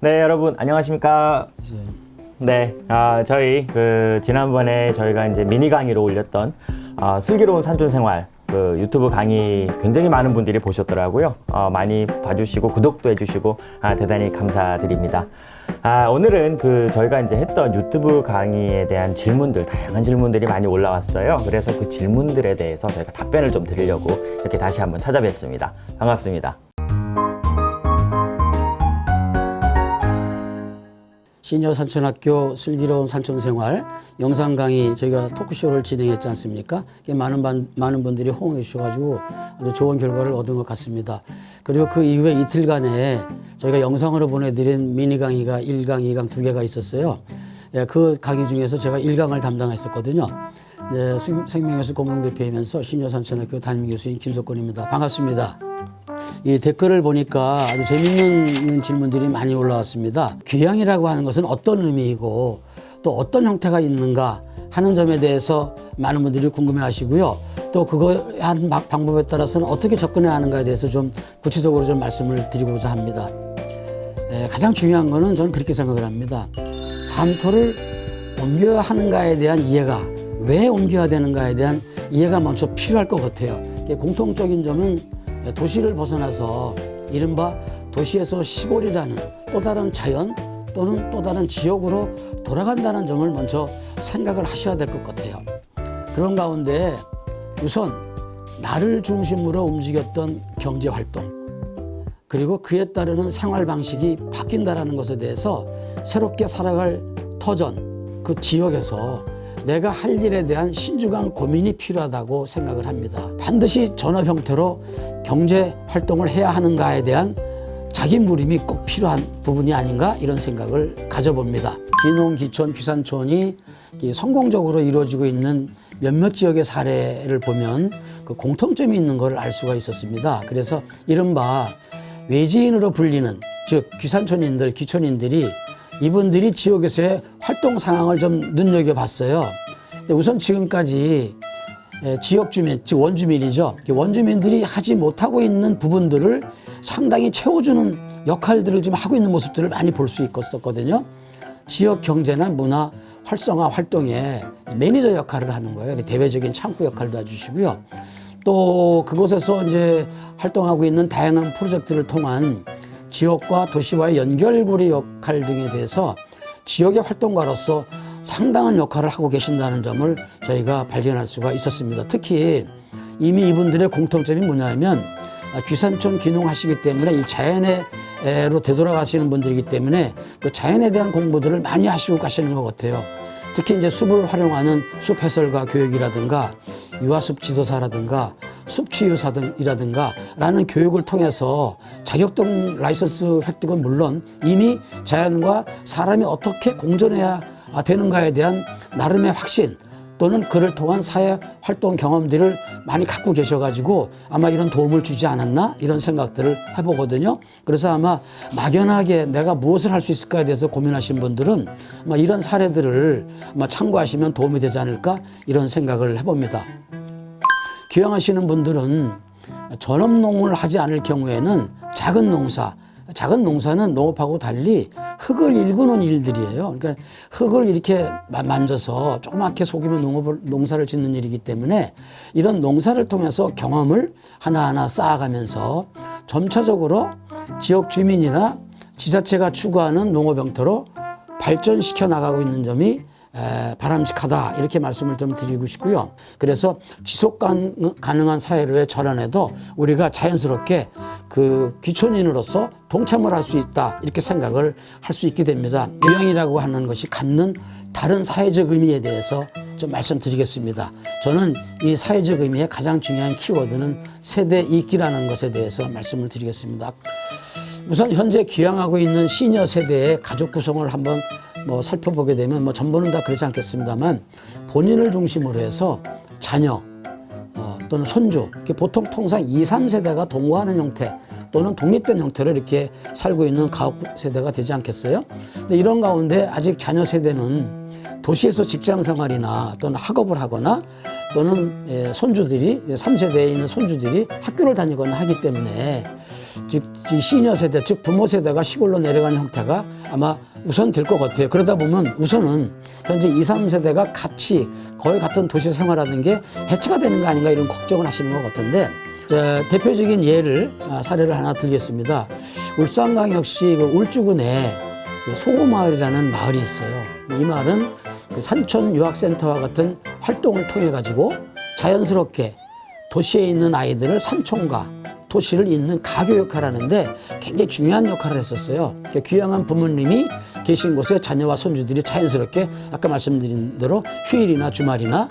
네, 여러분 안녕하십니까? 네, 저희 지난번에 저희가 이제 미니 강의로 올렸던 슬기로운 산촌 생활 유튜브 강의 굉장히 많은 분들이 보셨더라고요. 많이 봐주시고 구독도 해주시고 대단히 감사드립니다. 오늘은 저희가 이제 했던 유튜브 강의에 대한 질문들, 다양한 질문들이 많이 올라왔어요. 그래서 그 질문들에 대해서 저희가 답변을 좀 드리려고 이렇게 다시 한번 찾아뵙습니다. 반갑습니다. 시니어 산촌학교 슬기로운 산촌생활 영상 강의 저희가 토크쇼를 진행했지 않습니까? 많은 분들이 호응해 주셔가지고 아주 좋은 결과를 얻은 것 같습니다. 그리고 그 이후에 이틀간에 저희가 영상으로 보내드린 미니 강의가 1강, 2강 두 개가 있었어요. 그 강의 중에서 제가 1강을 담당했었거든요. 생명예술 공동대표이면서 시니어 산촌학교 담임교수인 김석권입니다. 반갑습니다. 이 댓글을 보니까 아주 재밌는 질문들이 많이 올라왔습니다. 귀향이라고 하는 것은 어떤 의미이고 또 어떤 형태가 있는가 하는 점에 대해서 많은 분들이 궁금해 하시고요. 또 그거 하는 방법에 따라서는 어떻게 접근해야 하는가에 대해서 좀 구체적으로 좀 말씀을 드리고자 합니다. 가장 중요한 거는 저는 그렇게 생각을 합니다. 산토를 옮겨야 하는가에 대한 이해가, 왜 옮겨야 되는가에 대한 이해가 먼저 필요할 것 같아요. 공통적인 점은 도시를 벗어나서 이른바 도시에서 시골이라는 또 다른 자연 또는 또 다른 지역으로 돌아간다는 점을 먼저 생각을 하셔야 될 것 같아요. 그런 가운데 우선 나를 중심으로 움직였던 경제활동 그리고 그에 따르는 생활 방식이 바뀐다는 것에 대해서 새롭게 살아갈 터전, 그 지역에서 내가 할 일에 대한 신중한 고민이 필요하다고 생각을 합니다. 반드시 전업 형태로 경제 활동을 해야 하는가에 대한 자기 물음이 꼭 필요한 부분이 아닌가 이런 생각을 가져봅니다. 기농, 기촌, 귀산촌이 성공적으로 이루어지고 있는 몇몇 지역의 사례를 보면 그 공통점이 있는 걸 알 수가 있었습니다. 그래서 이른바 외지인으로 불리는 즉 귀산촌인들, 귀촌인들이 이분들이 지역에서의 활동 상황을 좀 눈여겨봤어요. 우선 지금까지 지역 주민, 즉 원주민이죠. 원주민들이 하지 못하고 있는 부분들을 상당히 채워주는 역할들을 지금 하고 있는 모습들을 많이 볼 수 있었거든요. 지역 경제나 문화 활성화 활동에 매니저 역할을 하는 거예요. 대외적인 창구 역할도 해주시고요. 또 그곳에서 이제 활동하고 있는 다양한 프로젝트를 통한 지역과 도시와의 연결고리 역할 등에 대해서 지역의 활동가로서 상당한 역할을 하고 계신다는 점을 저희가 발견할 수가 있었습니다. 특히 이미 이분들의 공통점이 뭐냐면 귀산촌 귀농하시기 때문에 이 자연에로 되돌아가시는 분들이기 때문에 그 자연에 대한 공부들을 많이 하시고 가시는 것 같아요. 특히 이제 숲을 활용하는 숲 해설가 교육이라든가 유아숲 지도사라든가 숲치유사이라든가 라는 교육을 통해서 자격증 라이선스 획득은 물론 이미 자연과 사람이 어떻게 공존해야 되는가에 대한 나름의 확신 또는 그를 통한 사회활동 경험들을 많이 갖고 계셔가지고 아마 이런 도움을 주지 않았나 이런 생각들을 해보거든요. 그래서 아마 막연하게 내가 무엇을 할 수 있을까에 대해서 고민하신 분들은 아마 이런 사례들을 아마 참고하시면 도움이 되지 않을까 이런 생각을 해봅니다. 귀향하시는 분들은 전업농을 하지 않을 경우에는 작은 농사는 농업하고 달리 흙을 일구는 일들이에요. 그러니까 흙을 이렇게 만져서 조그맣게 속이면 농사를 짓는 일이기 때문에 이런 농사를 통해서 경험을 하나하나 쌓아가면서 점차적으로 지역 주민이나 지자체가 추구하는 농업 형태로 발전시켜 나가고 있는 점이 바람직하다 이렇게 말씀을 좀 드리고 싶고요. 그래서 지속 가능한 사회로의 전환에도 우리가 자연스럽게 그 귀촌인으로서 동참을 할 수 있다 이렇게 생각을 할 수 있게 됩니다. 귀향이라고 하는 것이 갖는 다른 사회적 의미에 대해서 좀 말씀드리겠습니다. 저는 이 사회적 의미의 가장 중요한 키워드는 세대 이기라는 것에 대해서 말씀을 드리겠습니다. 우선 현재 귀향하고 있는 시니어 세대의 가족 구성을 한번 살펴보게 되면 전부는 다 그렇지 않겠습니다만 본인을 중심으로 해서 자녀 또는 손주 보통 통상 2, 3세대가 동거하는 형태 또는 독립된 형태로 이렇게 살고 있는 가옥 세대가 되지 않겠어요? 근데 이런 가운데 아직 자녀 세대는 도시에서 직장 생활이나 또는 학업을 하거나 또는 손주들이 3세대에 있는 손주들이 학교를 다니거나 하기 때문에 즉 시니어 세대, 즉 부모 세대가 시골로 내려가는 형태가 아마 우선 될 것 같아요. 그러다 보면 우선은 현재 2, 3세대가 같이 거의 같은 도시 생활하는 게 해체가 되는 거 아닌가 이런 걱정을 하시는 것 같은데, 대표적인 사례를 하나 드리겠습니다. 울산광역시 그 울주군에 소고마을이라는 마을이 있어요. 이 마을은 그 산촌 유학센터와 같은 활동을 통해 가지고 자연스럽게 도시에 있는 아이들을 산촌과 도시를 잇는 가교 역할을 하는데 굉장히 중요한 역할을 했었어요. 그러니까 귀향한 부모님이 계신 곳에 자녀와 손주들이 자연스럽게 아까 말씀드린 대로 휴일이나 주말이나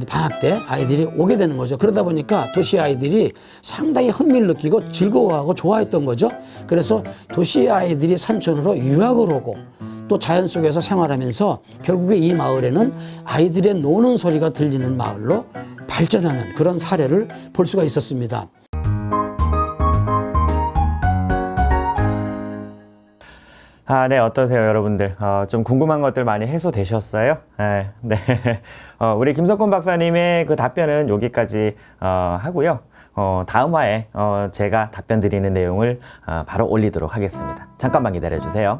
방학 때 아이들이 오게 되는 거죠. 그러다 보니까 도시 아이들이 상당히 흥미를 느끼고 즐거워하고 좋아했던 거죠. 그래서 도시 아이들이 산촌으로 유학을 오고 또 자연 속에서 생활하면서 결국에 이 마을에는 아이들의 노는 소리가 들리는 마을로 발전하는 그런 사례를 볼 수가 있었습니다. 네, 어떠세요, 여러분들? 좀 궁금한 것들 많이 해소되셨어요? 네. 우리 김석권 박사님의 그 답변은 여기까지 하고요. 다음 화에 제가 답변 드리는 내용을 바로 올리도록 하겠습니다. 잠깐만 기다려 주세요.